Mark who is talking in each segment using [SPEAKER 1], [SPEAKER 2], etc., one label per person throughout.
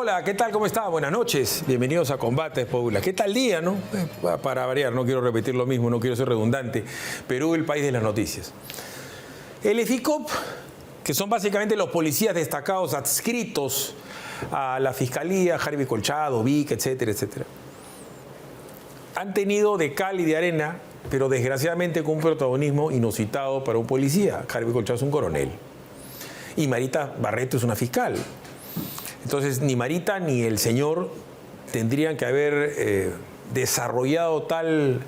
[SPEAKER 1] Hola, ¿qué tal? ¿Cómo está? Buenas noches. Bienvenidos a Combates, Puebla. ¿Qué tal día, no? Para variar, no quiero repetir lo mismo, no quiero ser redundante. Perú, el país de las noticias. El EFICOP, que son básicamente los policías destacados adscritos a la Fiscalía, Harvey Colchado, Vic, etcétera, etcétera, han tenido de cal y de arena, pero desgraciadamente con un protagonismo inusitado para un policía. Harvey Colchado es un coronel. Y Marita Barreto es una fiscal. Entonces, ni Marita ni el señor tendrían que haber desarrollado tal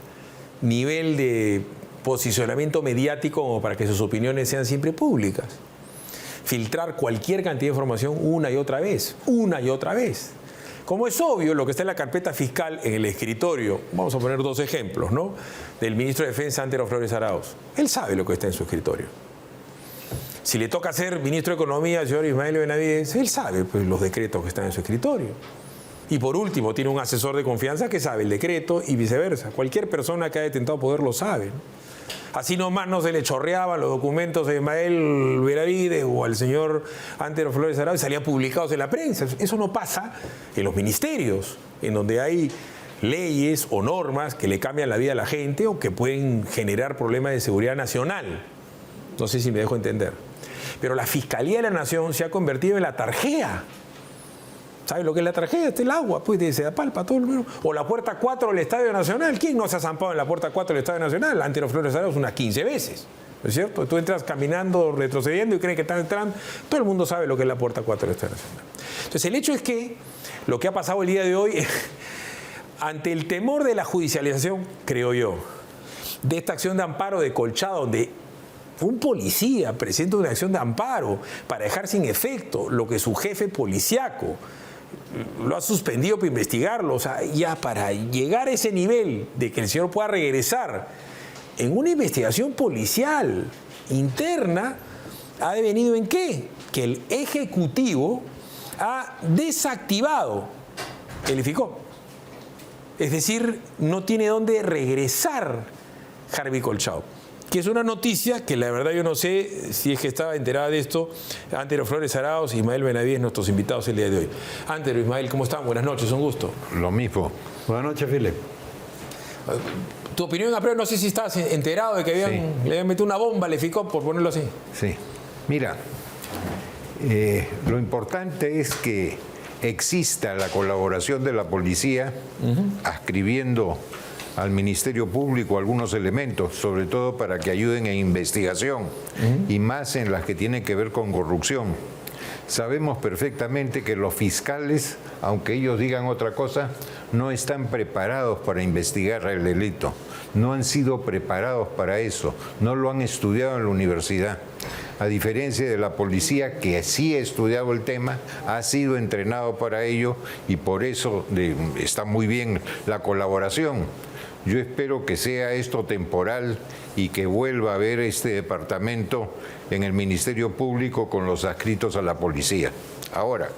[SPEAKER 1] nivel de posicionamiento mediático como para que sus opiniones sean siempre públicas. Filtrar cualquier cantidad de información una y otra vez, Como es obvio, lo que está en la carpeta fiscal en el escritorio, vamos a poner dos ejemplos, ¿no? Del ministro de Defensa, Antero Flores Arauz. Él sabe lo que está en su escritorio. Si le toca ser ministro de Economía al señor Ismael Benavides, él sabe pues, los decretos que están en su escritorio. Y por último, tiene un asesor de confianza que sabe el decreto y viceversa. Cualquier persona que haya intentado poder lo sabe, ¿no? Así nomás no se le chorreaban los documentos a Ismael Benavides o al señor Antero Flores Arauz y salían publicados en la prensa. Eso no pasa en los ministerios, en donde hay leyes o normas que le cambian la vida a la gente o que pueden generar problemas de seguridad nacional. No sé si me dejo entender. Pero la Fiscalía de la Nación se ha convertido en la tarjea. ¿Sabe lo que es la tarjea? Este es el agua, pues de Sedapalpa, todo el mundo. O la puerta 4 del Estadio Nacional. ¿Quién no se ha zampado en la puerta 4 del Estadio Nacional? Antero Flores Arauz unas 15 veces. ¿No es cierto? Tú entras caminando, retrocediendo y crees que están entrando. Todo el mundo sabe lo que es la puerta 4 del Estadio Nacional. Entonces, el hecho es que lo que ha pasado el día de hoy, ante el temor de la judicialización, creo yo, de esta acción de amparo de Colchado, donde un policía presenta una acción de amparo para dejar sin efecto lo que su jefe policíaco lo ha suspendido para investigarlo. O sea, ya para llegar a ese nivel de que el señor pueda regresar en una investigación policial interna, ¿ha devenido en qué? Que el Ejecutivo ha desactivado el EFICOP. Es decir, no tiene dónde regresar Harvey Colchado. Que es una noticia que la verdad yo no sé si es que estaba enterada de esto Antero Flores Arauz y Ismael Benavides, nuestros invitados el día de hoy. Antero, Ismael, ¿cómo están? Buenas noches, un gusto.
[SPEAKER 2] Lo mismo.
[SPEAKER 3] Buenas noches, Philip.
[SPEAKER 1] Tu opinión, Apro, no sé si estás enterado de que le habían metido una bomba al EFICOP, por ponerlo así.
[SPEAKER 2] Sí. Mira, lo importante es que exista la colaboración de la policía adscribiendo al Ministerio Público algunos elementos, sobre todo para que ayuden en investigación y más en las que tienen que ver con corrupción. Sabemos perfectamente que los fiscales, aunque ellos digan otra cosa, no están preparados para investigar el delito, no han sido preparados para eso, no lo han estudiado en la universidad. A diferencia de la policía, que sí ha estudiado el tema, ha sido entrenado para ello y por eso está muy bien la colaboración. Yo espero que sea esto temporal y que vuelva a haber este departamento en el Ministerio Público con los adscritos a la policía. Ahora,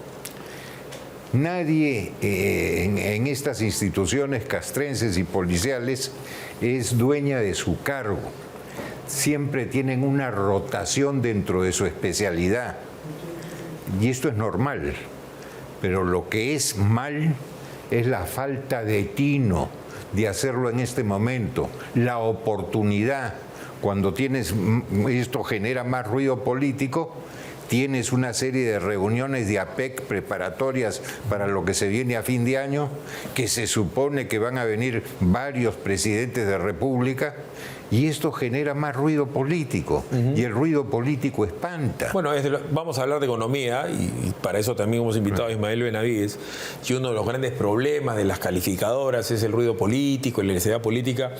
[SPEAKER 2] nadie en estas instituciones castrenses y policiales es dueña de su cargo. Siempre tienen una rotación dentro de su especialidad. Y esto es normal. Pero lo que es mal es la falta de tino de hacerlo en este momento, la oportunidad. Cuando esto genera más ruido político, tienes una serie de reuniones de APEC preparatorias para lo que se viene a fin de año, que se supone que van a venir varios presidentes de república, y esto genera más ruido político, y el ruido político espanta.
[SPEAKER 1] Bueno, vamos a hablar de economía, y para eso también hemos invitado a Ismael Benavides, y uno de los grandes problemas de las calificadoras es el ruido político, la necesidad política,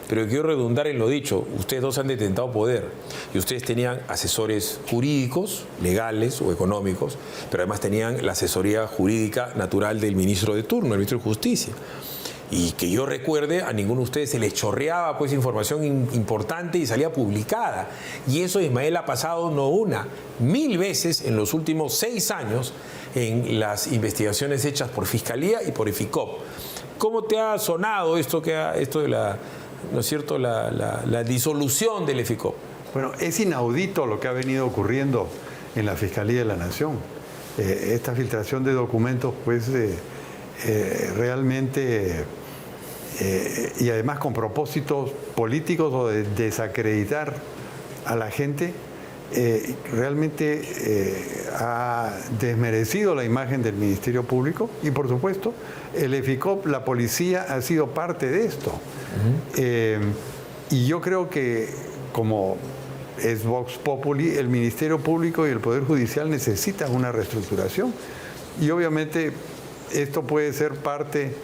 [SPEAKER 1] pero quiero redundar en lo dicho. Ustedes dos han detentado poder, y ustedes tenían asesores jurídicos, legales o económicos, pero además tenían la asesoría jurídica natural del ministro de turno, el ministro de Justicia. Y que yo recuerde, a ninguno de ustedes se les chorreaba pues información importante y salía publicada. Y eso, Ismael, ha pasado no una, 1000 veces en los últimos 6 años en las investigaciones hechas por Fiscalía y por EFICOP. ¿Cómo te ha sonado esto de la, ¿no es cierto?, la disolución del EFICOP?
[SPEAKER 3] Bueno, es inaudito lo que ha venido ocurriendo en la Fiscalía de la Nación. esta filtración de documentos, pues realmente, y además con propósitos políticos o de desacreditar a la gente, realmente ha desmerecido la imagen del Ministerio Público y, por supuesto, el EFICOP, la policía, ha sido parte de esto. Y yo creo que, como es Vox Populi, el Ministerio Público y el Poder Judicial necesitan una reestructuración. Y obviamente esto puede ser parte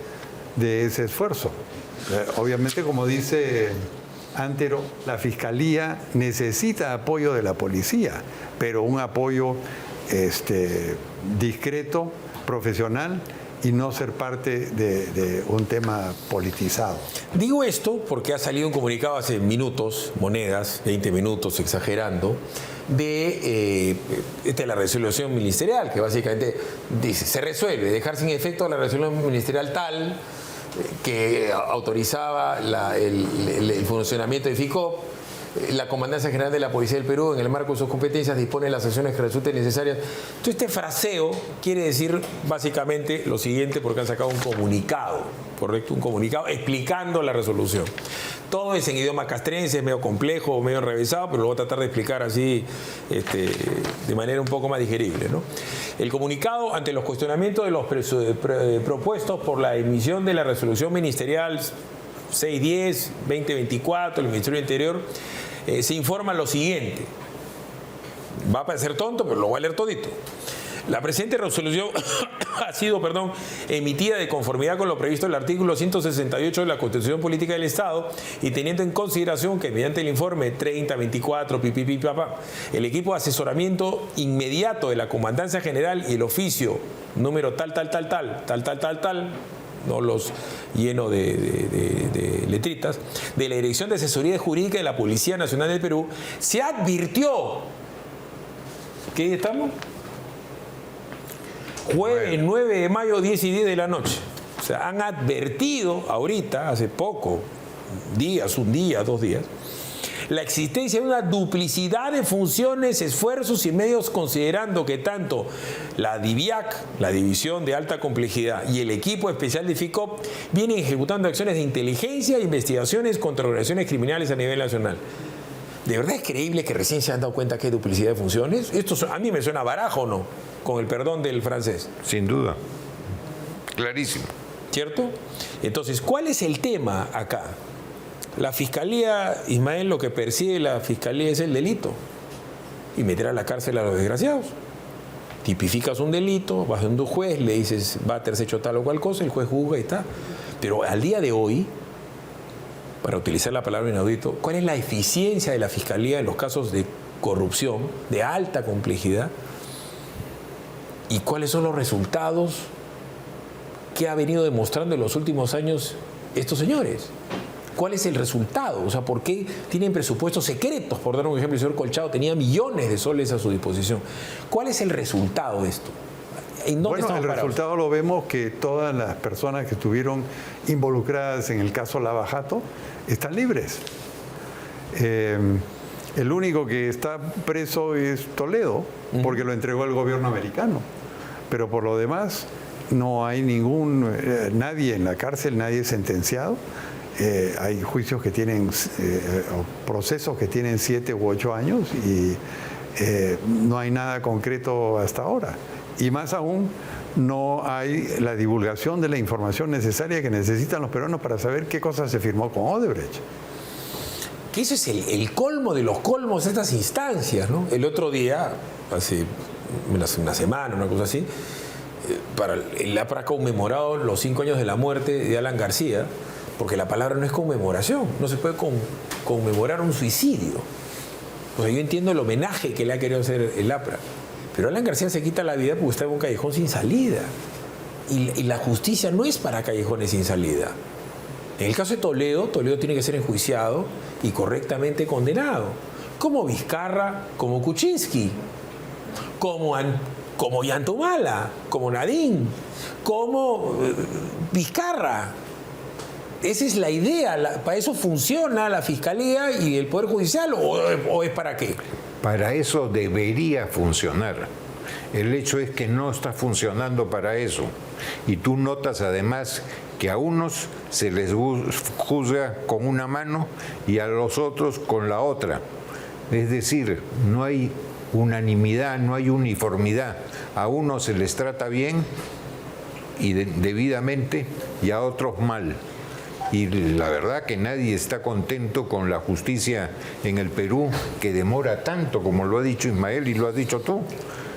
[SPEAKER 3] de ese esfuerzo. Obviamente, como dice Antero, la Fiscalía necesita apoyo de la policía, pero un apoyo discreto, profesional, y no ser parte de un tema politizado.
[SPEAKER 1] Digo esto porque ha salido un comunicado hace minutos, monedas, 20 minutos exagerando, de la resolución ministerial, que básicamente dice, se resuelve dejar sin efecto la resolución ministerial tal que autorizaba el funcionamiento de FICOP. La Comandancia General de la Policía del Perú, en el marco de sus competencias, dispone de las acciones que resulten necesarias. Entonces, este fraseo quiere decir básicamente lo siguiente, porque han sacado un comunicado, ¿correcto? Un comunicado explicando la resolución. Todo es en idioma castrense, es medio complejo, medio enrevesado, pero lo voy a tratar de explicar así de manera un poco más digerible, ¿no? El comunicado, ante los cuestionamientos de los propuestos por la emisión de la resolución ministerial 610-2024 del Ministerio del Interior, se informa lo siguiente. Va a parecer tonto, pero lo voy a leer todito. La presente resolución ha sido, emitida de conformidad con lo previsto en el artículo 168 de la Constitución Política del Estado y teniendo en consideración que mediante el informe 3024, el equipo de asesoramiento inmediato de la Comandancia General y el oficio número tal, no los lleno de letritas, de la Dirección de Asesoría Jurídica de la Policía Nacional del Perú, se advirtió, ¿qué día estamos? Jueves 9 de mayo, 10 y 10 de la noche. O sea, han advertido ahorita, hace poco, un día, 2 días, la existencia de una duplicidad de funciones, esfuerzos y medios, considerando que tanto la DIVIAC, la División de Alta Complejidad, y el equipo especial de FICOP vienen ejecutando acciones de inteligencia e investigaciones contra organizaciones criminales a nivel nacional. ¿De verdad es creíble que recién se han dado cuenta que hay duplicidad de funciones? Esto a mí me suena barajo, ¿no? Con el perdón del francés.
[SPEAKER 2] Sin duda. Clarísimo.
[SPEAKER 1] ¿Cierto? Entonces, ¿cuál es el tema acá? La Fiscalía, Ismael, lo que persigue la Fiscalía es el delito y meter a la cárcel a los desgraciados. Tipificas un delito, vas a un juez, le dices, va a haberse hecho tal o cual cosa, el juez juzga y está. Pero al día de hoy, para utilizar la palabra inaudito, ¿cuál es la eficiencia de la Fiscalía en los casos de corrupción de alta complejidad? ¿Y cuáles son los resultados que ha venido demostrando en los últimos años estos señores? ¿Cuál es el resultado? O sea, ¿por qué tienen presupuestos secretos? Por dar un ejemplo, el señor Colchado tenía millones de soles a su disposición. ¿Cuál es el resultado de esto? ¿En dónde estamos parados?
[SPEAKER 3] Resultado lo vemos que todas las personas que estuvieron involucradas en el caso Lava Jato están libres. El único que está preso es Toledo, porque lo entregó el gobierno americano. Pero por lo demás, no hay nadie en la cárcel, nadie sentenciado. Hay juicios que tienen, procesos que tienen 7 u 8 años y no hay nada concreto hasta ahora. Y más aún, no hay la divulgación de la información necesaria que necesitan los peruanos para saber qué cosa se firmó con Odebrecht.
[SPEAKER 1] Que eso es el colmo de los colmos de estas instancias, ¿no? El otro día, hace una semana, una cosa así, el APRA ha conmemorado los 5 años de la muerte de Alan García, porque la palabra no es conmemoración, no se puede conmemorar un suicidio. O sea, yo entiendo el homenaje que le ha querido hacer el APRA, pero Alan García se quita la vida porque está en un callejón sin salida. Y la justicia no es para callejones sin salida. En el caso de Toledo tiene que ser enjuiciado y correctamente condenado. Como Vizcarra, como Kuczynski, como Yantumala, como Nadine, como Vizcarra. Esa es la idea. ¿Para eso funciona la Fiscalía y el Poder Judicial o es para qué?
[SPEAKER 2] Para eso debería funcionar. El hecho es que no está funcionando para eso. Y tú notas además que a unos se les juzga con una mano y a los otros con la otra. Es decir, no hay unanimidad, no hay uniformidad. A unos se les trata bien y debidamente y a otros mal. Y la verdad que nadie está contento con la justicia en el Perú, que demora tanto, como lo ha dicho Ismael y lo has dicho tú.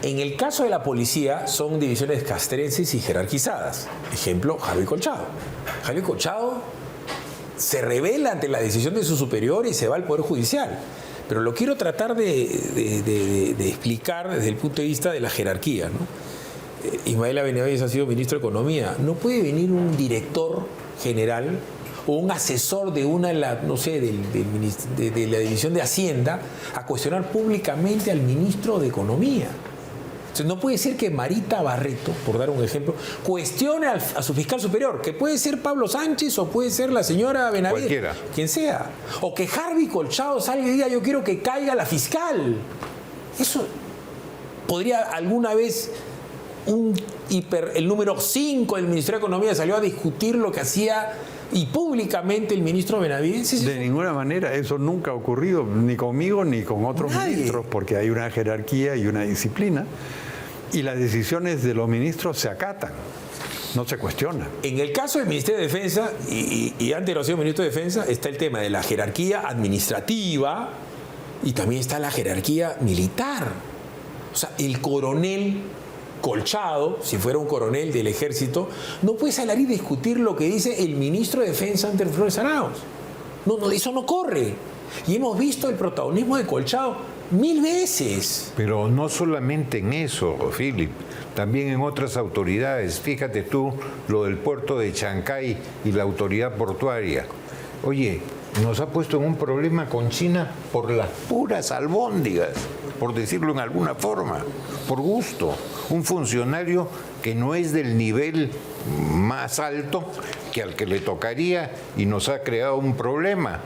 [SPEAKER 1] En el caso de la policía son divisiones castrenses y jerarquizadas. Ejemplo, Harvey Colchado. Harvey Colchado se rebela ante la decisión de su superior y se va al Poder Judicial. Pero lo quiero tratar de explicar desde el punto de vista de la jerarquía, ¿no? Ismael Benavides ha sido ministro de Economía. No puede venir un director general o un asesor de una, no sé, de la División de Hacienda a cuestionar públicamente al ministro de Economía. Entonces, no puede ser que Marita Barreto, por dar un ejemplo, cuestione a su fiscal superior, que puede ser Pablo Sánchez o puede ser la señora Benavides,
[SPEAKER 2] cualquiera,
[SPEAKER 1] quien sea. O que Harvey Colchado salga y diga, yo quiero que caiga la fiscal. Eso podría alguna vez... el número 5 del Ministerio de Economía salió a discutir lo que hacía y públicamente el ministro Benavides.
[SPEAKER 3] De ninguna manera, eso nunca ha ocurrido, ni conmigo ni con otros ministros, porque hay una jerarquía y una disciplina, y las decisiones de los ministros se acatan, no se cuestionan.
[SPEAKER 1] En el caso del Ministerio de Defensa, y antes de ser ministro de Defensa, está el tema de la jerarquía administrativa y también está la jerarquía militar. O sea, el coronel Colchado, si fuera un coronel del ejército, no puede salir y discutir lo que dice el ministro de Defensa ante Flores Arauz. No, eso no corre. Y hemos visto el protagonismo de Colchado 1000 veces.
[SPEAKER 2] Pero no solamente en eso, Philip, también en otras autoridades. Fíjate tú lo del puerto de Chancay y la autoridad portuaria. Oye, nos ha puesto en un problema con China por las puras albóndigas, por decirlo en alguna forma, por gusto. Un funcionario que no es del nivel más alto que al que le tocaría y nos ha creado un problema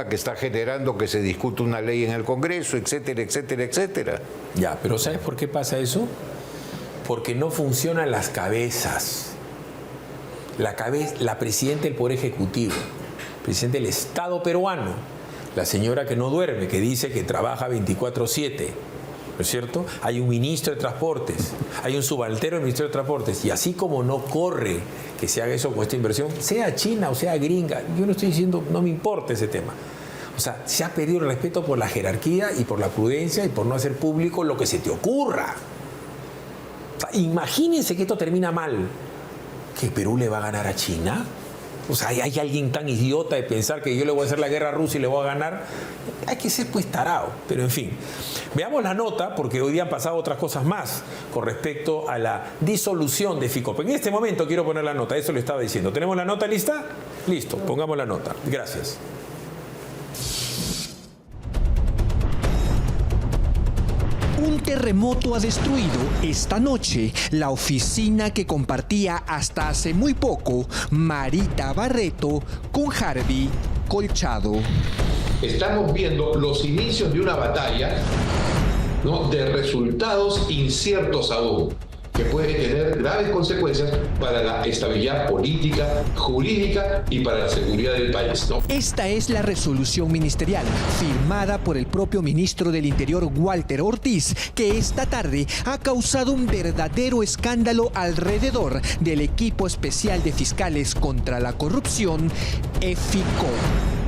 [SPEAKER 2] que está generando que se discute una ley en el Congreso, etcétera, etcétera, etcétera.
[SPEAKER 1] Ya, pero ¿sabes por qué pasa eso? Porque no funcionan las cabezas. La presidenta del Poder Ejecutivo, presidente del Estado peruano, la señora que no duerme, que dice que trabaja 24/7, ¿no es cierto? Hay un ministro de Transportes, hay un subalterno del Ministerio de Transportes, y así como no corre que se haga eso con esta inversión, sea china o sea gringa, yo no estoy diciendo, no me importa ese tema. O sea, se ha perdido el respeto por la jerarquía y por la prudencia y por no hacer público lo que se te ocurra. O sea, imagínense que esto termina mal, que Perú le va a ganar a China. O sea, ¿hay alguien tan idiota de pensar que yo le voy a hacer la guerra a Rusia y le voy a ganar? Hay que ser pues tarado. Pero en fin, veamos la nota, porque hoy día han pasado otras cosas más con respecto a la disolución de FICOP. En este momento quiero poner la nota, eso le estaba diciendo. ¿Tenemos la nota lista? Listo, pongamos la nota. Gracias.
[SPEAKER 4] Un terremoto ha destruido esta noche la oficina que compartía hasta hace muy poco Marita Barreto con Harvey Colchado.
[SPEAKER 5] Estamos viendo los inicios de una batalla, ¿no?, de resultados inciertos aún, que puede tener graves consecuencias para la estabilidad política, jurídica y para la seguridad del país, ¿no?
[SPEAKER 4] Esta es la resolución ministerial firmada por el propio ministro del Interior, Walter Ortiz, que esta tarde ha causado un verdadero escándalo alrededor del equipo especial de fiscales contra la corrupción, EFICOP.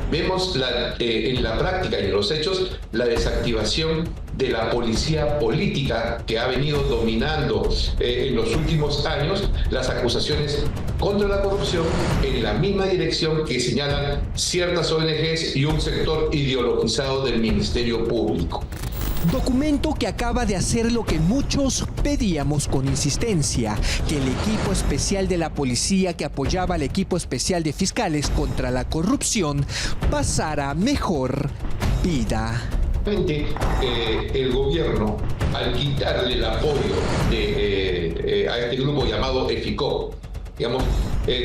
[SPEAKER 5] Vemos en la práctica y en los hechos la desactivación de la policía política que ha venido dominando en los últimos años las acusaciones contra la corrupción en la misma dirección que señalan ciertas ONGs y un sector ideologizado del Ministerio Público.
[SPEAKER 4] Documento que acaba de hacer lo que muchos pedíamos con insistencia, que el equipo especial de la policía que apoyaba al equipo especial de fiscales contra la corrupción pasara mejor vida.
[SPEAKER 5] El gobierno, al quitarle el apoyo a este grupo llamado EFICOP, digamos,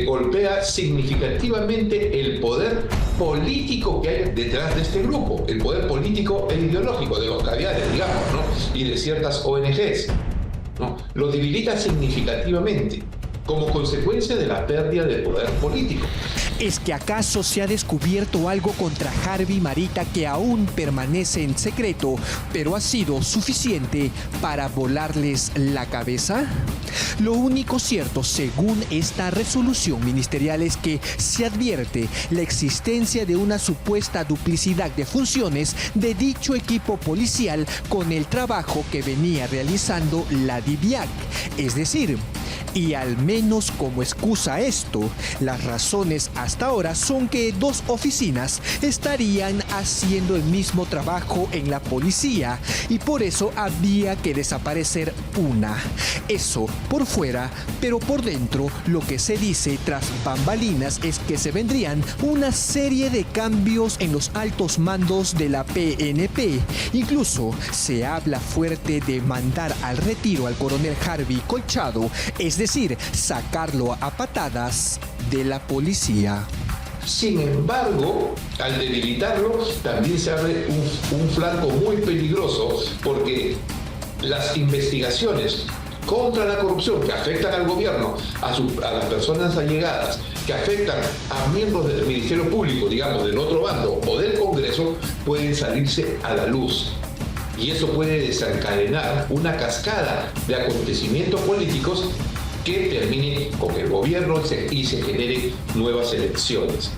[SPEAKER 5] golpea significativamente el poder político que hay detrás de este grupo, el poder político e ideológico de los caviares, digamos, ¿no? y de ciertas ONGs, ¿no? Lo debilita significativamente como consecuencia de la pérdida de poder político.
[SPEAKER 4] ¿Es que acaso se ha descubierto algo contra Harvey Marita que aún permanece en secreto, pero ha sido suficiente para volarles la cabeza? Lo único cierto, según esta resolución ministerial, es que se advierte la existencia de una supuesta duplicidad de funciones de dicho equipo policial con el trabajo que venía realizando la DIVIAC. Es decir, y al menos como excusa esto, las razones hasta ahora son que dos oficinas estarían haciendo el mismo trabajo en la policía y por eso había que desaparecer una. Eso por fuera, pero por dentro lo que se dice tras bambalinas es que se vendrían una serie de cambios en los altos mandos de la PNP. Incluso se habla fuerte de mandar al retiro al coronel Harvey Colchado, es decir, sacarlo a patadas de la policía.
[SPEAKER 5] Sin embargo, al debilitarlo, también se abre un flanco muy peligroso, porque las investigaciones contra la corrupción que afectan al gobierno, a las personas allegadas, que afectan a miembros del Ministerio Público, digamos, del otro bando o del Congreso, pueden salirse a la luz. Y eso puede desencadenar una cascada de acontecimientos políticos que termine con el gobierno y se generen nuevas elecciones.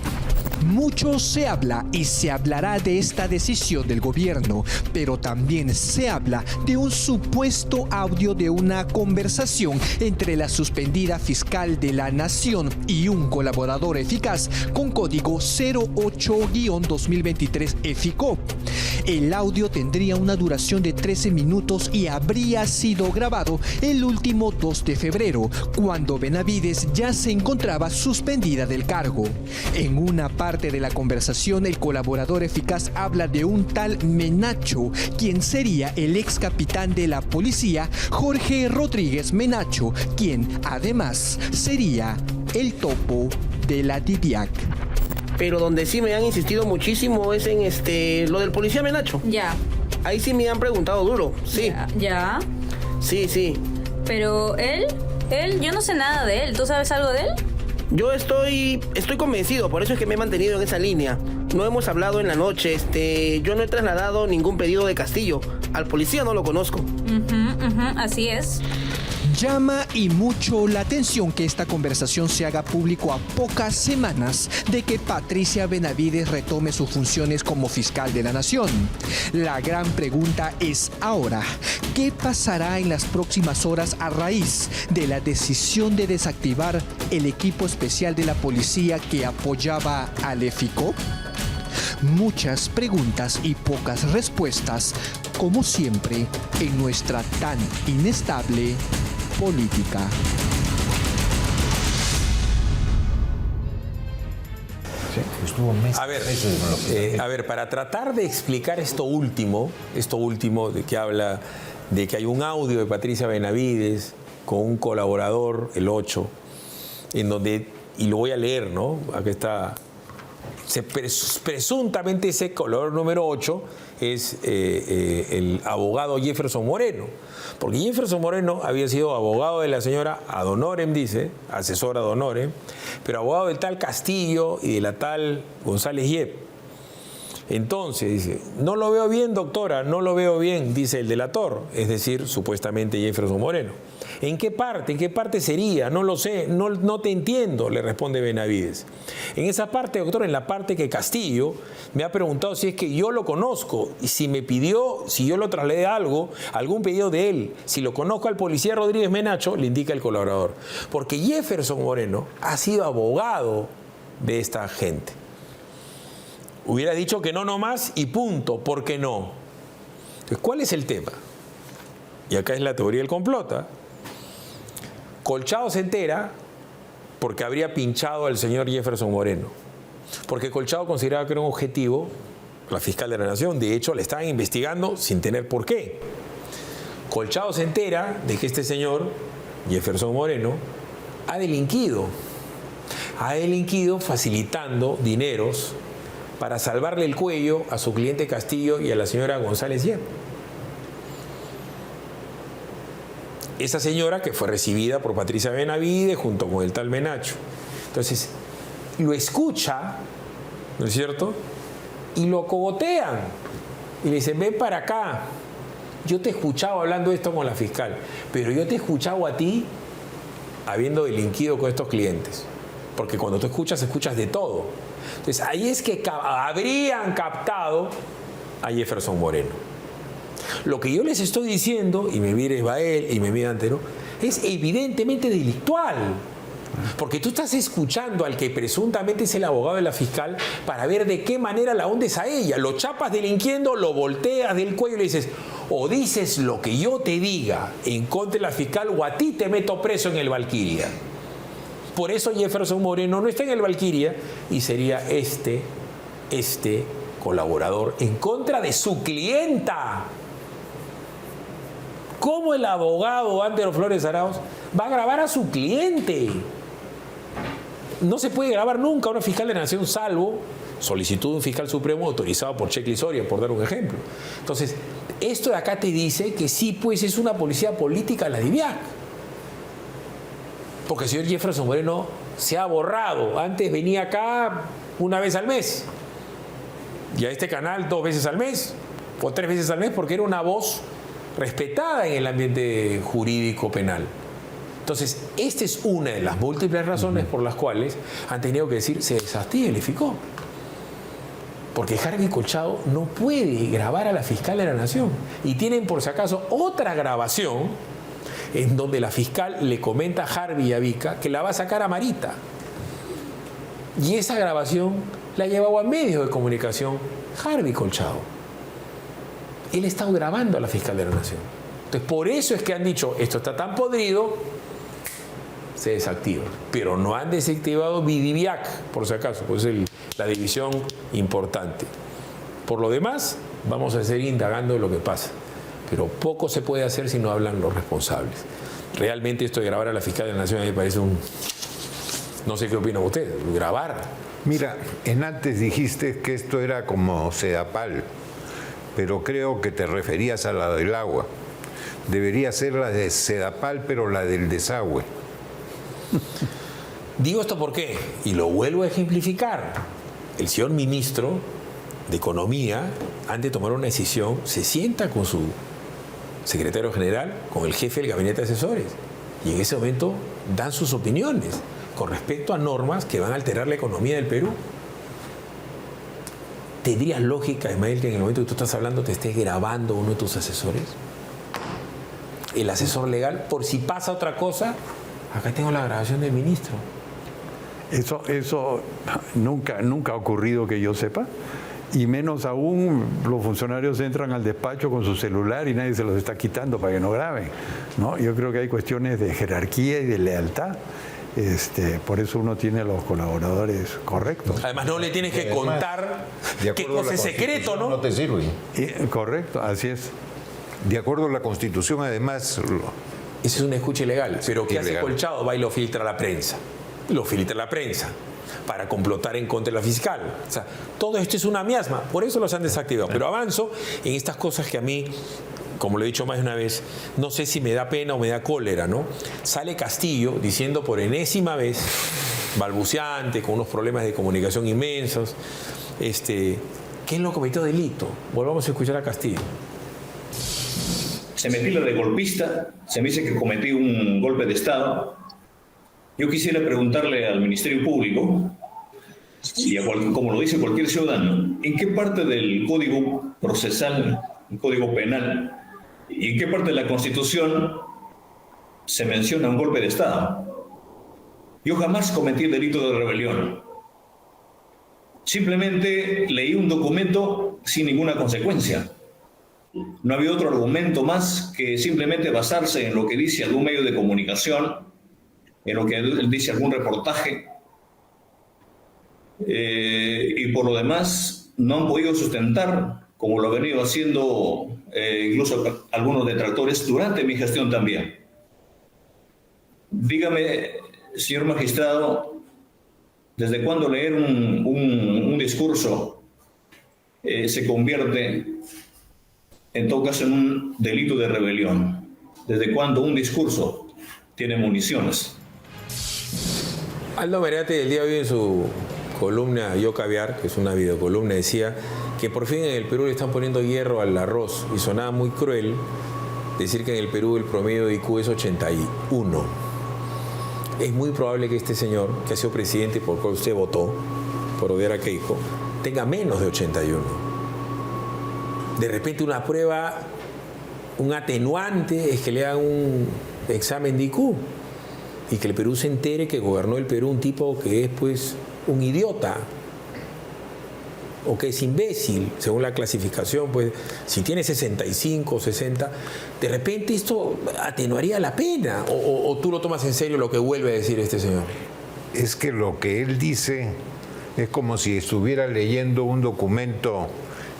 [SPEAKER 4] Mucho se habla y se hablará de esta decisión del gobierno, pero también se habla de un supuesto audio de una conversación entre la suspendida fiscal de la Nación y un colaborador eficaz con código 08-2023 EFICOP. El audio tendría una duración de 13 minutos y habría sido grabado el último 2 de febrero, cuando Benavides ya se encontraba suspendida del cargo. En una parte de la conversación, el colaborador eficaz habla de un tal Menacho, quien sería el ex capitán de la policía, Jorge Rodríguez Menacho, quien además sería el topo de la DIVIAC.
[SPEAKER 6] Pero donde sí me han insistido muchísimo es en lo del policía Menacho.
[SPEAKER 7] Ya.
[SPEAKER 6] Ahí sí me han preguntado duro, sí.
[SPEAKER 7] Ya.
[SPEAKER 6] Sí.
[SPEAKER 7] Pero él, yo no sé nada de él. ¿Tú sabes algo de él?
[SPEAKER 6] Yo estoy convencido, por eso es que me he mantenido en esa línea. No hemos hablado en la noche, yo no he trasladado ningún pedido de Castillo. Al policía no lo conozco.
[SPEAKER 7] Así es.
[SPEAKER 4] Llama y mucho la atención que esta conversación se haga público a pocas semanas de que Patricia Benavides retome sus funciones como fiscal de la Nación. La gran pregunta es ahora, ¿qué pasará en las próximas horas a raíz de la decisión de desactivar el equipo especial de la policía que apoyaba al EFICOP? Muchas preguntas y pocas respuestas, como siempre, en nuestra tan inestable política.
[SPEAKER 1] A ver, para tratar de explicar esto último de que habla de que hay un audio de Patricia Benavides con un colaborador, el 8, en donde, y lo voy a leer, ¿no? Aquí está. Presuntamente ese colaborador número 8 es el abogado Jefferson Moreno, porque Jefferson Moreno había sido abogado de la señora ad honorem, dice, asesora ad honorem, pero abogado del tal Castillo y de la tal González Yep. Entonces dice, no lo veo bien, doctora, no lo veo bien, dice el delator, es decir, supuestamente Jefferson Moreno. ¿En qué parte sería? No lo sé, no te entiendo, le responde Benavides. En esa parte, doctor, en la parte que Castillo me ha preguntado si es que yo lo conozco y si me pidió, si yo lo trasladé algo, algún pedido de él, si lo conozco al policía Rodríguez Menacho, le indica el colaborador. Porque Jefferson Moreno ha sido abogado de esta gente. Hubiera dicho que no nomás y punto, ¿por qué no? Entonces, ¿cuál es el tema? Y acá es la teoría del complot. Colchado se entera porque habría pinchado al señor Jefferson Moreno. Porque Colchado consideraba que era un objetivo, la fiscal de la Nación, de hecho le estaban investigando sin tener por qué. Colchado se entera de que este señor, Jefferson Moreno, ha delinquido facilitando dineros para salvarle el cuello a su cliente Castillo y a la señora González Yep. esa señora que fue recibida por Patricia Benavides junto con el tal Menacho. Entonces, lo escucha, ¿no es cierto? Y lo cogotean. Y le dicen, ven para acá. Yo te he escuchado hablando esto con la fiscal, pero yo te he escuchado a ti habiendo delinquido con estos clientes. Porque cuando tú escuchas de todo. Entonces, ahí es que habrían captado a Jefferson Moreno. Lo que yo les estoy diciendo, y me mira Isbael y me mira Antero, es evidentemente delictual. Porque tú estás escuchando al que presuntamente es el abogado de la fiscal para ver de qué manera la hundes a ella. Lo chapas delinquiendo, lo volteas del cuello y le dices, o dices lo que yo te diga en contra de la fiscal o a ti te meto preso en el Valquiria. Por eso Jefferson Moreno no está en el Valquiria y sería este colaborador en contra de su clienta. ¿Cómo el abogado Antero Flores Arauz va a grabar a su cliente? No se puede grabar nunca a una fiscal de la Nación salvo solicitud de un fiscal supremo autorizado por Checle Soria, por dar un ejemplo. Entonces, esto de acá te dice que sí, pues es una policía política la DIVIAC. Porque el señor Jefferson Moreno se ha borrado. Antes venía acá una vez al mes. Y a este canal 2 veces al mes o 3 veces al mes porque era una voz respetada en el ambiente jurídico penal. Entonces, esta es una de las múltiples razones por las cuales han tenido que decir se desactive el IFICOP. Porque Harvey Colchado no puede grabar a la fiscal de la Nación. Y tienen, por si acaso, otra grabación en donde la fiscal le comenta a Harvey y a Vika que la va a sacar a Marita. Y esa grabación la llevaba a medios de comunicación Harvey Colchado. Él ha estado grabando a la fiscal de la Nación. Entonces, por eso es que han dicho, esto está tan podrido, se desactiva. Pero no han desactivado Vidiviac, por si acaso, pues es la división importante. Por lo demás, vamos a seguir indagando lo que pasa. Pero poco se puede hacer si no hablan los responsables. Realmente esto de grabar a la fiscal de la Nación a mí me parece un... No sé qué opinan ustedes, grabar.
[SPEAKER 2] Mira, antes dijiste que esto era como Sedapal, pero creo que te referías a la del agua. Debería ser la de Sedapal, pero la del desagüe.
[SPEAKER 1] Digo esto ¿por qué? Y lo vuelvo a ejemplificar. El señor ministro de Economía, antes de tomar una decisión, se sienta con su secretario general, con el jefe del gabinete de asesores. Y en ese momento dan sus opiniones con respecto a normas que van a alterar la economía del Perú. ¿Tendría lógica, Ismael, que en el momento que tú estás hablando te estés grabando uno de tus asesores? El asesor legal, por si pasa otra cosa, acá tengo la grabación del ministro.
[SPEAKER 3] Eso nunca ha ocurrido que yo sepa. Y menos aún los funcionarios entran al despacho con su celular y nadie se los está quitando para que no graben, ¿no? Yo creo que hay cuestiones de jerarquía y de lealtad. Por eso uno tiene a los colaboradores correctos.
[SPEAKER 1] Además, no le tienes que contar qué cosa es secreto, ¿no?
[SPEAKER 2] No te sirve.
[SPEAKER 3] Correcto, así es.
[SPEAKER 2] De acuerdo a la Constitución, además...
[SPEAKER 1] Eso es un escucha ilegal. Pero ¿qué hace
[SPEAKER 2] Ilegal.
[SPEAKER 1] Colchado? Va y lo filtra a la prensa. Lo filtra la prensa para complotar en contra de la fiscal. O sea, todo esto es una miasma. Por eso los han desactivado. Pero avanzo en estas cosas que a mí, como lo he dicho más de una vez, no sé si me da pena o me da cólera, ¿no? Sale Castillo diciendo por enésima vez, balbuceante, con unos problemas de comunicación inmensos, que él no cometió delito. Volvamos a escuchar a Castillo.
[SPEAKER 8] Se me tilda de golpista, se me dice que cometí un golpe de Estado. Yo quisiera preguntarle al Ministerio Público, y como lo dice cualquier ciudadano, ¿en qué parte del Código Procesal, el Código Penal, y en qué parte de la Constitución se menciona un golpe de Estado? Yo jamás cometí el delito de rebelión. Simplemente leí un documento sin ninguna consecuencia. No había otro argumento más que simplemente basarse en lo que dice algún medio de comunicación, en lo que él dice algún reportaje, y por lo demás no han podido sustentar, como lo ha venido haciendo incluso algunos detractores durante mi gestión también. Dígame, señor magistrado, ¿desde cuándo leer un discurso se convierte en todo caso en un delito de rebelión? ¿Desde cuándo un discurso tiene municiones?
[SPEAKER 1] Aldo Mereate el día de hoy en su columna Yo Caviar, que es una videocolumna, decía que por fin en el Perú le están poniendo hierro al arroz y sonaba muy cruel decir que en el Perú el promedio de IQ es 81. Es muy probable que este señor, que ha sido presidente por el cual usted votó, por odiar a Keiko, tenga menos de 81. De repente una prueba, un atenuante es que le hagan un examen de IQ y que el Perú se entere que gobernó el Perú un tipo que es pues un idiota o que es imbécil, según la clasificación, pues si tiene 65 o 60, de repente esto atenuaría la pena, o tú lo tomas en serio lo que vuelve a decir este señor.
[SPEAKER 2] Es que lo que él dice es como si estuviera leyendo un documento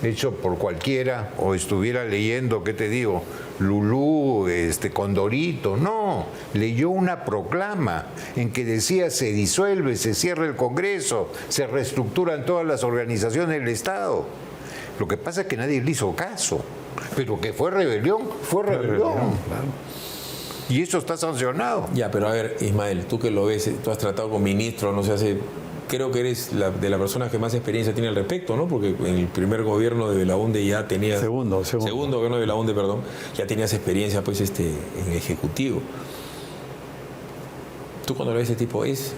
[SPEAKER 2] hecho por cualquiera, o estuviera leyendo, ¿qué te digo?, Lulú, Condorito. No, leyó una proclama en que decía se disuelve, se cierra el Congreso, se reestructuran todas las organizaciones del Estado. Lo que pasa es que nadie le hizo caso, pero que fue rebelión, fue rebelión.
[SPEAKER 3] Claro.
[SPEAKER 2] Y eso está sancionado.
[SPEAKER 1] Ya, pero a ver, Ismael, tú que lo ves, tú has tratado con ministros, no sé, creo que eres de las personas que más experiencia tiene al respecto, ¿no? Porque en el primer gobierno de Belaúnde ya tenías...
[SPEAKER 3] Segundo
[SPEAKER 1] gobierno de Belaúnde, perdón, ya tenías experiencia, pues, en ejecutivo. Tú cuando lo ves ese tipo es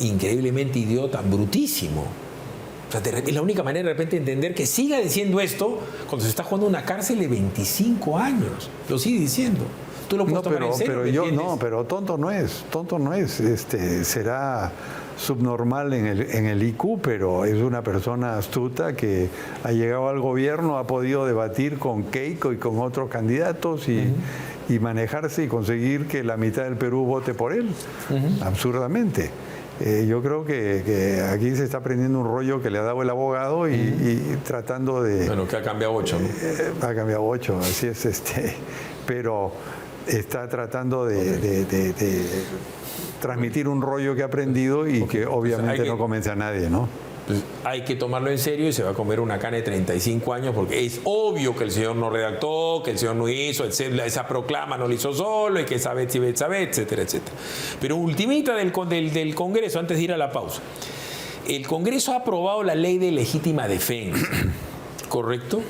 [SPEAKER 1] increíblemente idiota, brutísimo. O sea, es la única manera de repente entender que siga diciendo esto cuando se está jugando una cárcel de 25 años. Lo sigue diciendo. Tú lo puedes tomar en serio.
[SPEAKER 3] Pero tonto no es. Será subnormal en el IQ, pero es una persona astuta que ha llegado al gobierno, ha podido debatir con Keiko y con otros candidatos y manejarse y conseguir que la mitad del Perú vote por él, absurdamente. Yo creo que aquí se está aprendiendo un rollo que le ha dado el abogado y tratando de...
[SPEAKER 1] Bueno, que ha cambiado 8, ¿no?
[SPEAKER 3] Ha cambiado 8, así es, pero está tratando de transmitir un rollo que ha aprendido y que obviamente no convence a nadie, ¿no?
[SPEAKER 1] Pues hay que tomarlo en serio y se va a comer una cana de 35 años porque es obvio que el señor no redactó, que el señor no hizo, esa proclama no lo hizo solo y que sabe, etcétera, etcétera. Pero ultimita del Congreso, antes de ir a la pausa. El Congreso ha aprobado la ley de legítima defensa, ¿correcto?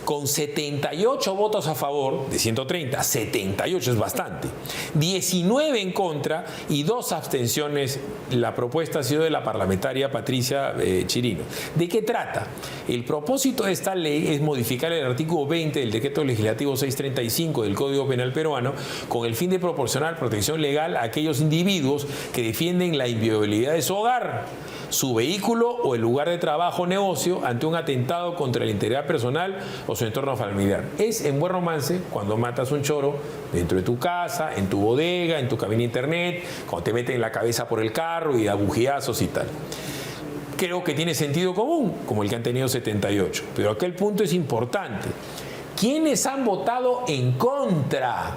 [SPEAKER 1] Con 78 votos a favor, de 130, 78 es bastante, 19 en contra y 2 abstenciones. La propuesta ha sido de la parlamentaria Patricia Chirinos. ¿De qué trata? El propósito de esta ley es modificar el artículo 20 del Decreto Legislativo 635 del Código Penal peruano con el fin de proporcionar protección legal a aquellos individuos que defienden la inviolabilidad de su hogar, su vehículo o el lugar de trabajo o negocio ante un atentado contra la integridad personal o su entorno familiar. Es en buen romance cuando matas un choro dentro de tu casa, en tu bodega, en tu cabina internet, cuando te meten la cabeza por el carro y agujeazos y tal. Creo que tiene sentido común, como el que han tenido 78. Pero aquel punto es importante. ¿Quiénes han votado en contra?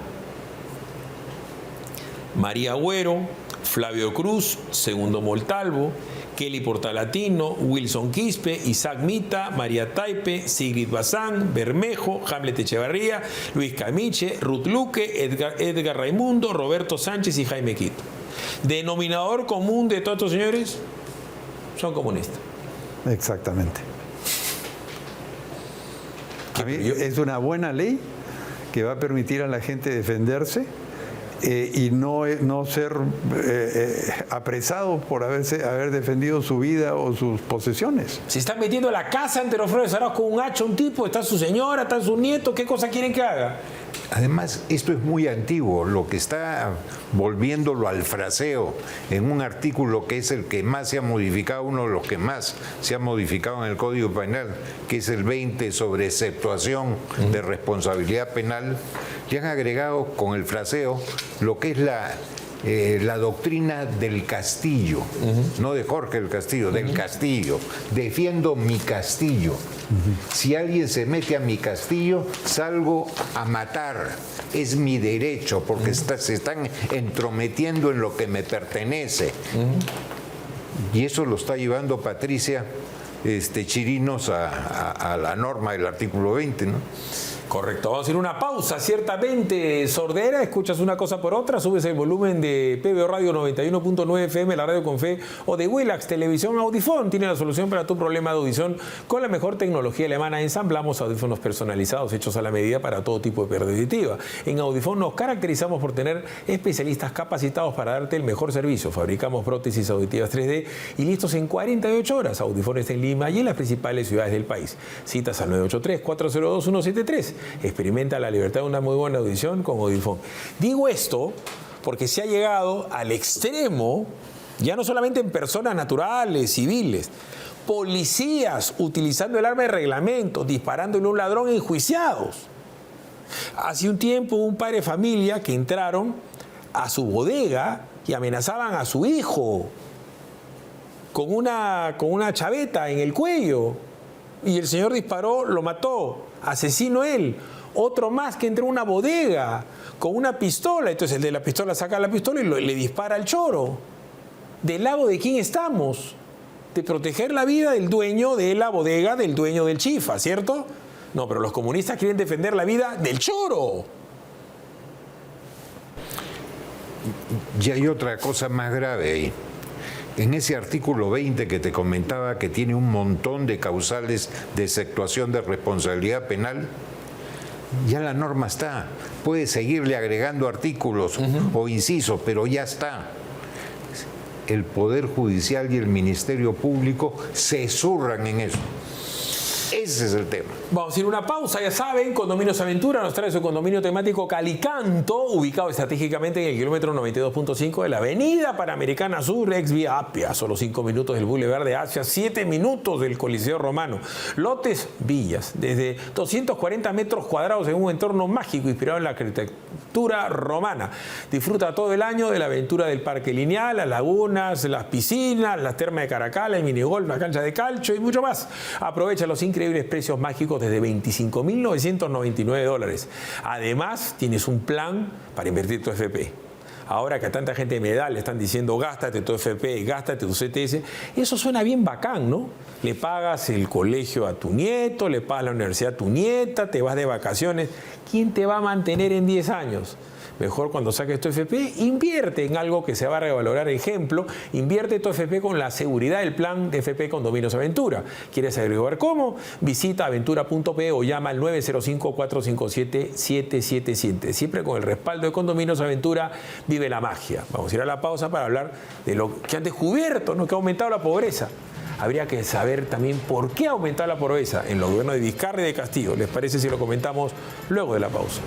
[SPEAKER 1] María Agüero, Flavio Cruz, Segundo Montalvo, Kelly Portalatino, Wilson Quispe, Isaac Mita, María Taipe, Sigrid Bazán, Bermejo, Hamlet Echevarría, Luis Camiche, Ruth Luque, Edgar Raimundo, Roberto Sánchez y Jaime Quito. Denominador común de todos estos señores son comunistas.
[SPEAKER 3] Exactamente. A mí es una buena ley que va a permitir a la gente defenderse y no ser apresado por haber defendido su vida o sus posesiones.
[SPEAKER 1] Se están metiendo a la casa ante los Fredes Arauz con un hacha, un tipo, está su señora, están sus nietos, ¿qué cosa quieren que haga?
[SPEAKER 2] Además, esto es muy antiguo, lo que está volviéndolo al fraseo en un artículo que es el que más se ha modificado, uno de los que más se ha modificado en el Código Penal, que es el 20 sobre exceptuación de responsabilidad penal, le han agregado con el fraseo lo que es la doctrina del Castillo, no de Jorge del Castillo, del Castillo. Defiendo mi castillo. Si alguien se mete a mi castillo, salgo a matar. Es mi derecho, porque se están entrometiendo en lo que me pertenece. Y eso lo está llevando Patricia Chirinos a la norma del artículo 20, ¿no?
[SPEAKER 1] Correcto, vamos a ir a una pausa, ciertamente sordera, escuchas una cosa por otra, subes el volumen de PBO Radio 91.9 FM, la radio con fe, o de Willax Televisión Audifón, tiene la solución para tu problema de audición con la mejor tecnología alemana. Ensamblamos audífonos personalizados hechos a la medida para todo tipo de pérdida auditiva. En Audifón nos caracterizamos por tener especialistas capacitados para darte el mejor servicio. Fabricamos prótesis auditivas 3D y listos en 48 horas. Audifón está en Lima y en las principales ciudades del país. Citas al 983-402-173. Experimenta la libertad de una muy buena audición con Audifón. Digo esto porque se ha llegado al extremo, ya no solamente en personas naturales, civiles, policías utilizando el arma de reglamento, disparándole a un ladrón enjuiciados. Hace un tiempo un padre de familia que entraron a su bodega y amenazaban a su hijo con una chaveta en el cuello. Y el señor disparó, lo mató, asesino él. Otro más que entró a una bodega con una pistola, entonces el de la pistola saca la pistola y le dispara al choro. ¿Del lado de quién estamos? De proteger la vida del dueño de la bodega, del dueño del chifa, ¿cierto? No, pero los comunistas quieren defender la vida del choro.
[SPEAKER 2] Y hay otra cosa más grave ahí. En ese artículo 20 que te comentaba, que tiene un montón de causales de exceptuación de responsabilidad penal, ya la norma está. Puede seguirle agregando artículos o incisos, pero ya está. El Poder Judicial y el Ministerio Público se zurran en eso. Ese es el tema.
[SPEAKER 1] Vamos a ir a una pausa, ya saben, Condominios Aventura nos trae su condominio temático Calicanto, ubicado estratégicamente en el kilómetro 92.5 de la Avenida Panamericana Sur, ex vía Apia, solo 5 minutos del Boulevard de Asia, 7 minutos del Coliseo Romano. Lotes, villas, desde 240 metros cuadrados en un entorno mágico inspirado en la arquitectura romana. Disfruta todo el año de la aventura del Parque Lineal, las lagunas, las piscinas, las termas de Caracal, el minigolf, la cancha de calcio y mucho más. Aprovecha los increíbles precios mágicos desde $25.999. Además, tienes un plan para invertir tu FP. Ahora que a tanta gente me da, le están diciendo gástate tu FP, gástate tu CTS, eso suena bien bacán, ¿no? Le pagas el colegio a tu nieto, le pagas la universidad a tu nieta, te vas de vacaciones. ¿Quién te va a mantener en 10 años? Mejor cuando saques tu FP, invierte en algo que se va a revalorar. Ejemplo, invierte tu FP con la seguridad del plan de FP Condominios Aventura. ¿Quieres averiguar cómo? Visita aventura.pe o llama al 905-457-777. Siempre con el respaldo de Condominios Aventura, vive la magia. Vamos a ir a la pausa para hablar de lo que han descubierto, ¿no? Que ha aumentado la pobreza. Habría que saber también por qué ha aumentado la pobreza en los gobiernos de Vizcarra y de Castillo. ¿Les parece si lo comentamos luego de la pausa?